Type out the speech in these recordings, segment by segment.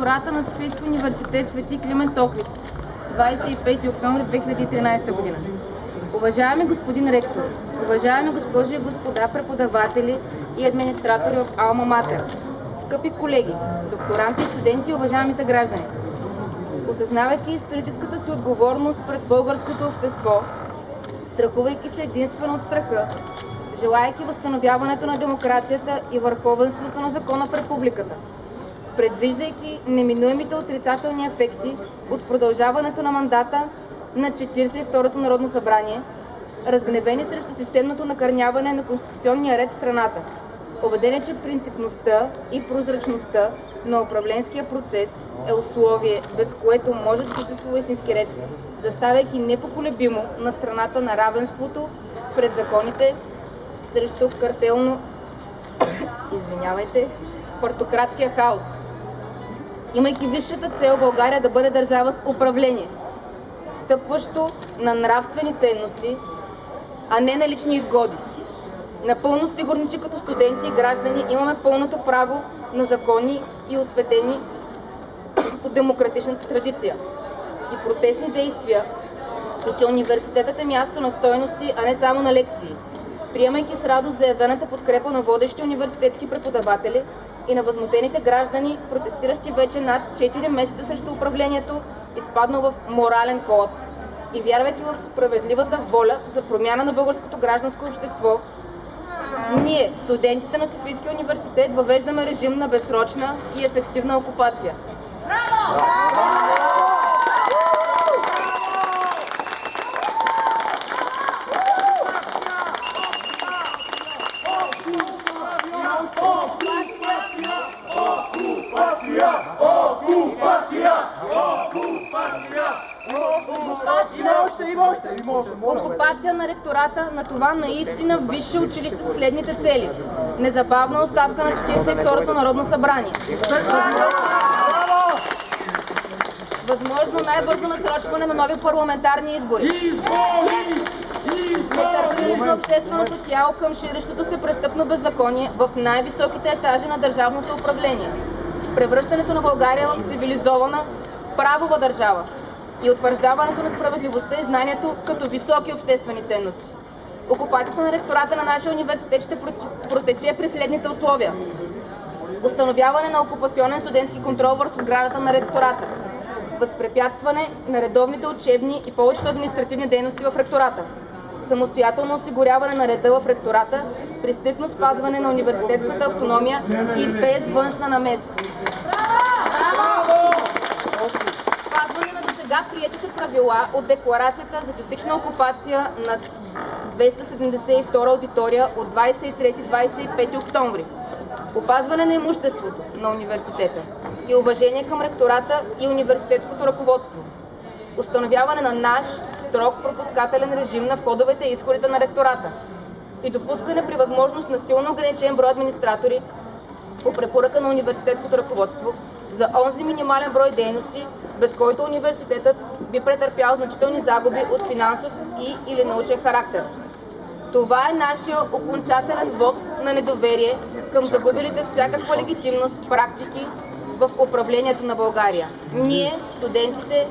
ректората на Софийския университет Свети Климент Охридски, 25 октомври 2013 година. Уважаеми господин ректор, уважаеми госпожи и господа преподаватели и администратори в Алма Матер, скъпи колеги, докторанти и студенти, уважаеми съграждани! Осъзнавайки историческата си отговорност пред българското общество, страхувайки се единствено от страха, желайки възстановяването на демокрацията и върховенството на закона в републиката, предвиждайки неминуемите отрицателни ефекти от продължаването на мандата на 42-то Народно събрание, разгневени срещу системното накърняване на конституционния ред в страната, убедени, че принципността и прозрачността на управленския процес е условие, без което може да съществува истински ред, заставайки непоколебимо на страната на равенството пред законите срещу партократския хаос. Имайки висшата цел България да бъде държава с управление, стъпващо на нравствени ценности, а не на лични изгоди. Напълно сигурни, че като студенти и граждани имаме пълното право на закони и осветени от демократичната традиция и протестни действия, че университетът е място на стойности, а не само на лекции. Приемайки с радост заявената подкрепа на водещи университетски преподаватели и на възмутените граждани, протестиращи вече над 4 месеца срещу управлението, изпаднал в морален колапс, и вярвайки в справедливата воля за промяна на българското гражданско общество, ние, студентите на Софийския университет, въвеждаме режим на безсрочна и ефективна окупация. Браво! Окупация на ректората на това наистина висше училище с следните цели: незабавна оставка на 42-то Народно събрание, възможно най-бързо насрочване на нови парламентарни избори, нетърпимост на общественото тяло към ширещото се престъпно беззаконие в най-високите етажи на държавното управление, превръщането на България в цивилизована правова държава и утвърждаването на справедливостта и знанието като високи обществени ценности. Окупацията на ректората на нашия университет ще протече при следните условия: установяване на окупационен студентски контрол върху сградата на ректората, възпрепятстване на редовните учебни и повечето административни дейности в ректората, самостоятелно осигуряване на реда в ректората при стриктно спазване на университетската автономия и без външна намеса. Спазване на досега приетите правила от Декларацията за частична окупация на 272 аудитория от 23-25 октомври. Опазване на имуществото на университета и уважение към ректората и университетското ръководство. Установяване на наш строг пропускателен режим на входовете и изходите на ректората и допускане при възможност на силно ограничен брой администратори по препоръка на университетското ръководство за онзи минимален брой дейности, без който университетът би претърпял значителни загуби от финансов и/или научен характер. Това е нашия окончателен вот на недоверие към загубилите всякаква легитимност практики в управлението на България. Ние, студентите,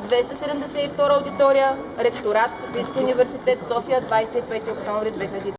272 аудитория, ректорат, Софийски университет, София, 25 октомври 2000.